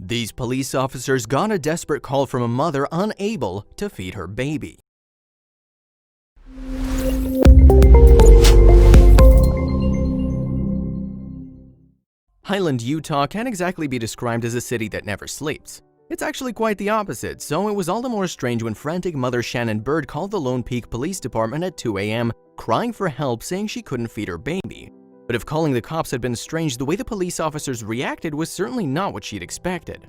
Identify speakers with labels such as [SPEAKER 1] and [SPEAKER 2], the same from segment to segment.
[SPEAKER 1] These police officers got a desperate call from a mother unable to feed her baby. Highland, Utah can't exactly be described as a city that never sleeps. It's actually quite the opposite, so it was all the more strange when frantic mother Shannon Bird called the Lone Peak Police Department at 2 a.m. crying for help, saying she couldn't feed her baby. But if calling the cops had been strange, the way the police officers reacted was certainly not what she'd expected.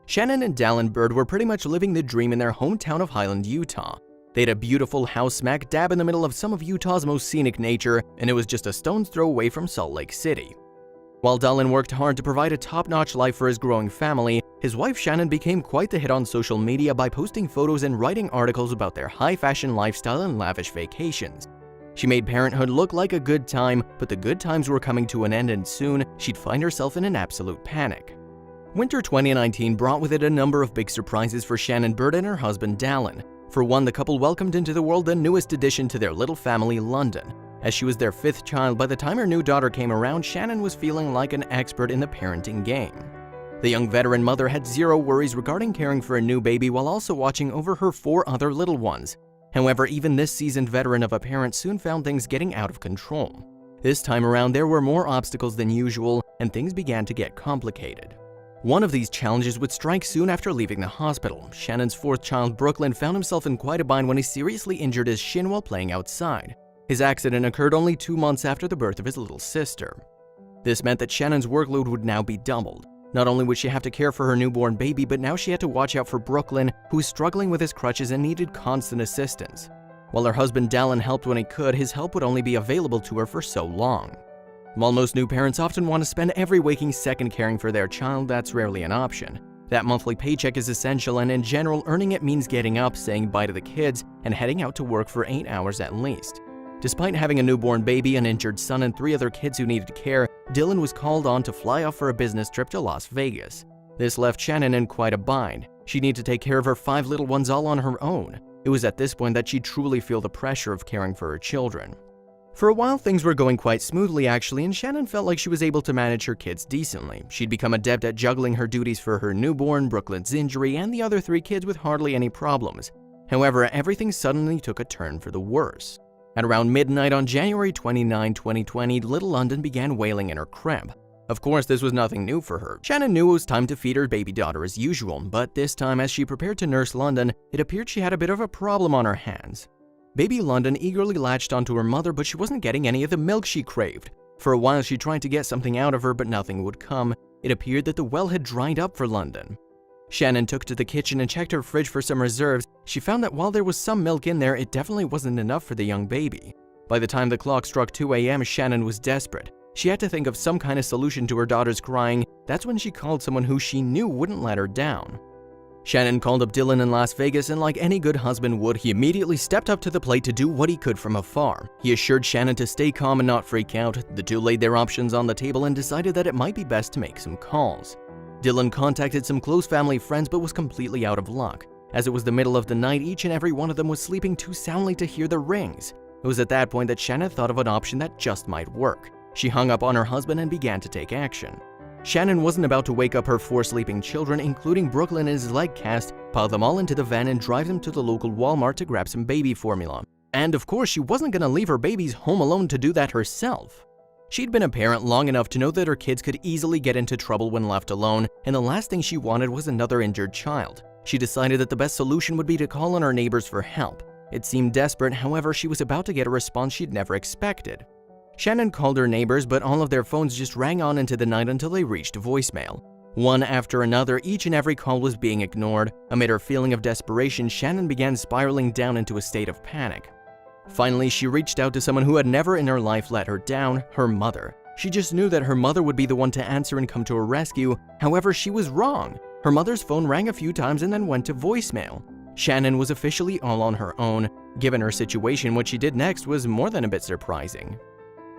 [SPEAKER 1] Shannon and Dallin Bird were pretty much living the dream in their hometown of Highland, Utah. They had a beautiful house smack dab in the middle of some of Utah's most scenic nature, and it was just a stone's throw away from Salt Lake City. While Dallin worked hard to provide a top-notch life for his growing family, his wife Shannon became quite the hit on social media by posting photos and writing articles about their high-fashion lifestyle and lavish vacations. She made parenthood look like a good time, but the good times were coming to an end, and soon she'd find herself in an absolute panic. Winter 2019 brought with it a number of big surprises for Shannon Bird and her husband Dallin. For one, the couple welcomed into the world the newest addition to their little family, London. As she was their 5th child, by the time her new daughter came around, Shannon was feeling like an expert in the parenting game. The young veteran mother had zero worries regarding caring for a new baby while also watching over her 4 other little ones. However, even this seasoned veteran of a parent soon found things getting out of control. This time around, there were more obstacles than usual, and things began to get complicated. One of these challenges would strike soon after leaving the hospital. Shannon's 4th child, Brooklyn, found himself in quite a bind when he seriously injured his shin while playing outside. His accident occurred only 2 months after the birth of his little sister. This meant that Shannon's workload would now be doubled. Not only would she have to care for her newborn baby, but now she had to watch out for Brooklyn, who was struggling with his crutches and needed constant assistance. While her husband Dallin helped when he could, his help would only be available to her for so long. While most new parents often want to spend every waking second caring for their child, that's rarely an option. That monthly paycheck is essential, and in general, earning it means getting up, saying bye to the kids, and heading out to work for 8 hours at least. Despite having a newborn baby, an injured son, and 3 other kids who needed care, Dylan was called on to fly off for a business trip to Las Vegas. This left Shannon in quite a bind. She'd need to take care of her 5 little ones all on her own. It was at this point that she'd truly feel the pressure of caring for her children. For a while, things were going quite smoothly actually, and Shannon felt like she was able to manage her kids decently. She'd become adept at juggling her duties for her newborn, Brooklyn's injury, and the other 3 kids with hardly any problems. However, everything suddenly took a turn for the worse. At around midnight on January 29, 2020, little London began wailing in her crib. Of course, this was nothing new for her. Shannon knew it was time to feed her baby daughter as usual, but this time as she prepared to nurse London, it appeared she had a bit of a problem on her hands. Baby London eagerly latched onto her mother, but she wasn't getting any of the milk she craved. For a while, she tried to get something out of her, but nothing would come. It appeared that the well had dried up for London. Shannon took to the kitchen and checked her fridge for some reserves. She found that while there was some milk in there, it definitely wasn't enough for the young baby. By the time the clock struck 2 a.m., Shannon was desperate. She had to think of some kind of solution to her daughter's crying. That's when she called someone who she knew wouldn't let her down. Shannon called up Dylan in Las Vegas, and like any good husband would, he immediately stepped up to the plate to do what he could from afar. He assured Shannon to stay calm and not freak out. The two laid their options on the table and decided that it might be best to make some calls. Dylan contacted some close family friends but was completely out of luck. As it was the middle of the night, each and every one of them was sleeping too soundly to hear the rings. It was at that point that Shannon thought of an option that just might work. She hung up on her husband and began to take action. Shannon wasn't about to wake up her 4 sleeping children, including Brooklyn in his leg cast, pile them all into the van and drive them to the local Walmart to grab some baby formula. And of course, she wasn't going to leave her babies home alone to do that herself. She'd been a parent long enough to know that her kids could easily get into trouble when left alone, and the last thing she wanted was another injured child. She decided that the best solution would be to call on her neighbors for help. It seemed desperate, however, she was about to get a response she'd never expected. Shannon called her neighbors, but all of their phones just rang on into the night until they reached voicemail. One after another, each and every call was being ignored. Amid her feeling of desperation, Shannon began spiraling down into a state of panic. Finally, she reached out to someone who had never in her life let her down, her mother. She just knew that her mother would be the one to answer and come to her rescue. However, she was wrong. Her mother's phone rang a few times and then went to voicemail. Shannon was officially all on her own. Given her situation, what she did next was more than a bit surprising.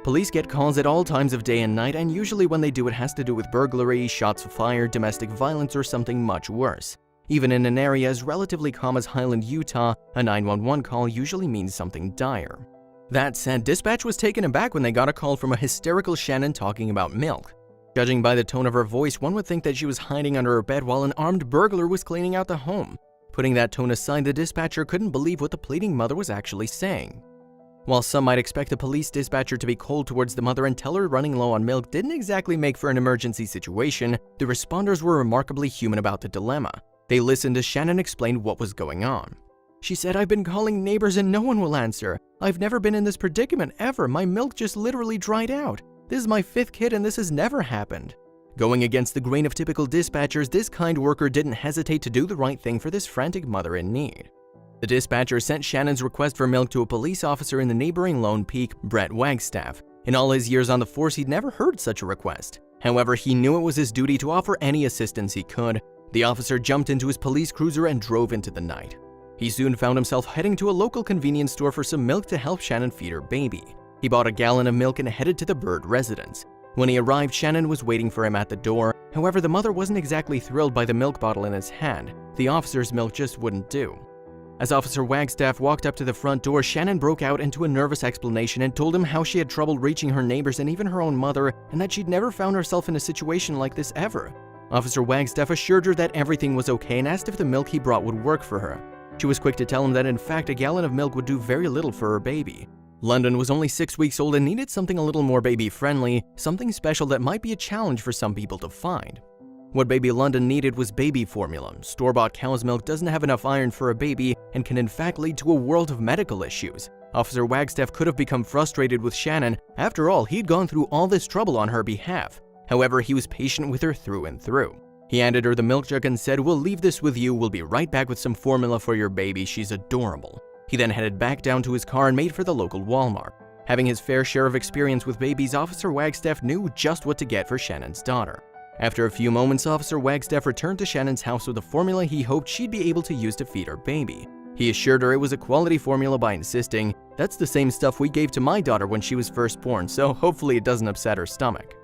[SPEAKER 1] Police get calls at all times of day and night, and usually when they do, it has to do with burglary, shots fired, domestic violence, or something much worse. Even in an area as relatively calm as Highland, Utah, a 911 call usually means something dire. That said, dispatch was taken aback when they got a call from a hysterical Shannon talking about milk. Judging by the tone of her voice, one would think that she was hiding under her bed while an armed burglar was cleaning out the home. Putting that tone aside, the dispatcher couldn't believe what the pleading mother was actually saying. While some might expect the police dispatcher to be cold towards the mother and tell her running low on milk didn't exactly make for an emergency situation, the responders were remarkably human about the dilemma. They listened as Shannon explained what was going on. She said, "I've been calling neighbors and no one will answer. I've never been in this predicament ever. My milk just literally dried out. This is my 5th kid and this has never happened." Going against the grain of typical dispatchers, this kind worker didn't hesitate to do the right thing for this frantic mother in need. The dispatcher sent Shannon's request for milk to a police officer in the neighboring Lone Peak, Brett Wagstaff. In all his years on the force, he'd never heard such a request. However, he knew it was his duty to offer any assistance he could. The officer jumped into his police cruiser and drove into the night. He soon found himself heading to a local convenience store for some milk to help Shannon feed her baby. He bought a gallon of milk and headed to the Bird residence. When he arrived, Shannon was waiting for him at the door. However, the mother wasn't exactly thrilled by the milk bottle in his hand. The officer's milk just wouldn't do. As Officer Wagstaff walked up to the front door, Shannon broke out into a nervous explanation and told him how she had trouble reaching her neighbors and even her own mother, and that she'd never found herself in a situation like this ever. Officer Wagstaff assured her that everything was okay and asked if the milk he brought would work for her. She was quick to tell him that in fact a gallon of milk would do very little for her baby. London was only 6 weeks old and needed something a little more baby-friendly, something special that might be a challenge for some people to find. What baby London needed was baby formula. Store-bought cow's milk doesn't have enough iron for a baby and can in fact lead to a world of medical issues. Officer Wagstaff could have become frustrated with Shannon. After all, he'd gone through all this trouble on her behalf. However, he was patient with her through and through. He handed her the milk jug and said, "We'll leave this with you. We'll be right back with some formula for your baby. She's adorable." He then headed back down to his car and made for the local Walmart. Having his fair share of experience with babies, Officer Wagstaff knew just what to get for Shannon's daughter. After a few moments, Officer Wagstaff returned to Shannon's house with a formula he hoped she'd be able to use to feed her baby. He assured her it was a quality formula by insisting, "That's the same stuff we gave to my daughter when she was first born, so hopefully it doesn't upset her stomach."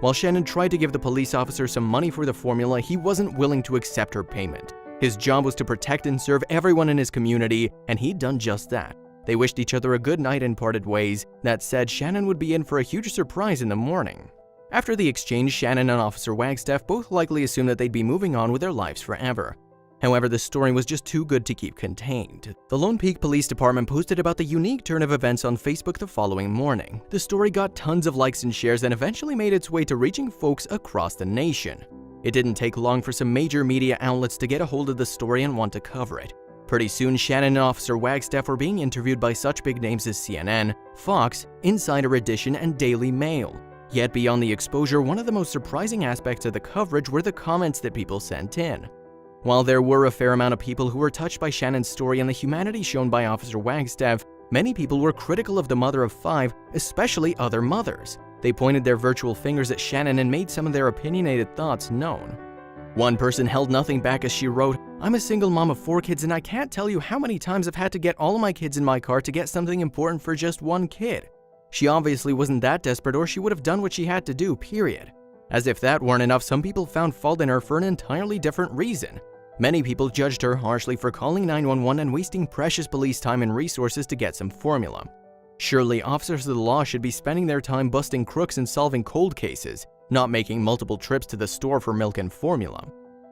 [SPEAKER 1] While Shannon tried to give the police officer some money for the formula, he wasn't willing to accept her payment. His job was to protect and serve everyone in his community, and he'd done just that. They wished each other a good night and parted ways. That said, Shannon would be in for a huge surprise in the morning. After the exchange, Shannon and Officer Wagstaff both likely assumed that they'd be moving on with their lives forever. However, the story was just too good to keep contained. The Lone Peak Police Department posted about the unique turn of events on Facebook the following morning. The story got tons of likes and shares and eventually made its way to reaching folks across the nation. It didn't take long for some major media outlets to get a hold of the story and want to cover it. Pretty soon, Shannon and Officer Wagstaff were being interviewed by such big names as CNN, Fox, Insider Edition, and Daily Mail. Yet beyond the exposure, one of the most surprising aspects of the coverage were the comments that people sent in. While there were a fair amount of people who were touched by Shannon's story and the humanity shown by Officer Wagstaff, many people were critical of the mother of 5, especially other mothers. They pointed their virtual fingers at Shannon and made some of their opinionated thoughts known. One person held nothing back as she wrote, "I'm a single mom of 4 kids and I can't tell you how many times I've had to get all of my kids in my car to get something important for just one kid. She obviously wasn't that desperate or she would have done what she had to do, period." As if that weren't enough, some people found fault in her for an entirely different reason. Many people judged her harshly for calling 911 and wasting precious police time and resources to get some formula. Surely, officers of the law should be spending their time busting crooks and solving cold cases, not making multiple trips to the store for milk and formula.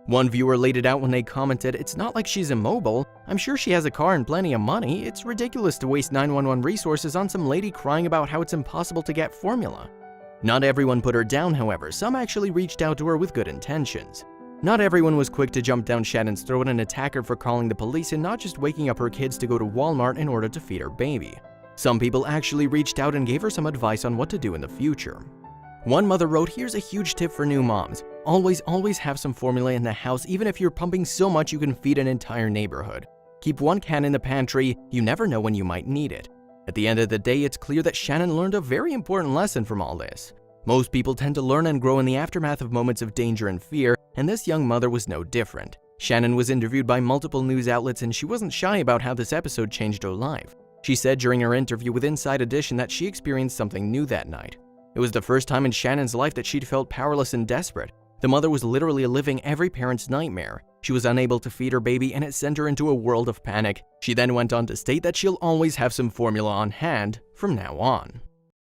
[SPEAKER 1] One viewer laid it out when they commented, "It's not like she's immobile. I'm sure she has a car and plenty of money. It's ridiculous to waste 911 resources on some lady crying about how it's impossible to get formula." Not everyone put her down, however. Some actually reached out to her with good intentions. Not everyone was quick to jump down Shannon's throat and attack her for calling the police and not just waking up her kids to go to Walmart in order to feed her baby. Some people actually reached out and gave her some advice on what to do in the future. One mother wrote, "Here's a huge tip for new moms. Always have some formula in the house, even if you're pumping so much you can feed an entire neighborhood. Keep one can in the pantry, you never know when you might need it." At the end of the day, it's clear that Shannon learned a very important lesson from all this. Most people tend to learn and grow in the aftermath of moments of danger and fear, and this young mother was no different. Shannon was interviewed by multiple news outlets and she wasn't shy about how this episode changed her life. She said during her interview with Inside Edition that she experienced something new that night. It was the first time in Shannon's life that she'd felt powerless and desperate. The mother was literally living every parent's nightmare. She was unable to feed her baby and it sent her into a world of panic. She then went on to state that she'll always have some formula on hand from now on.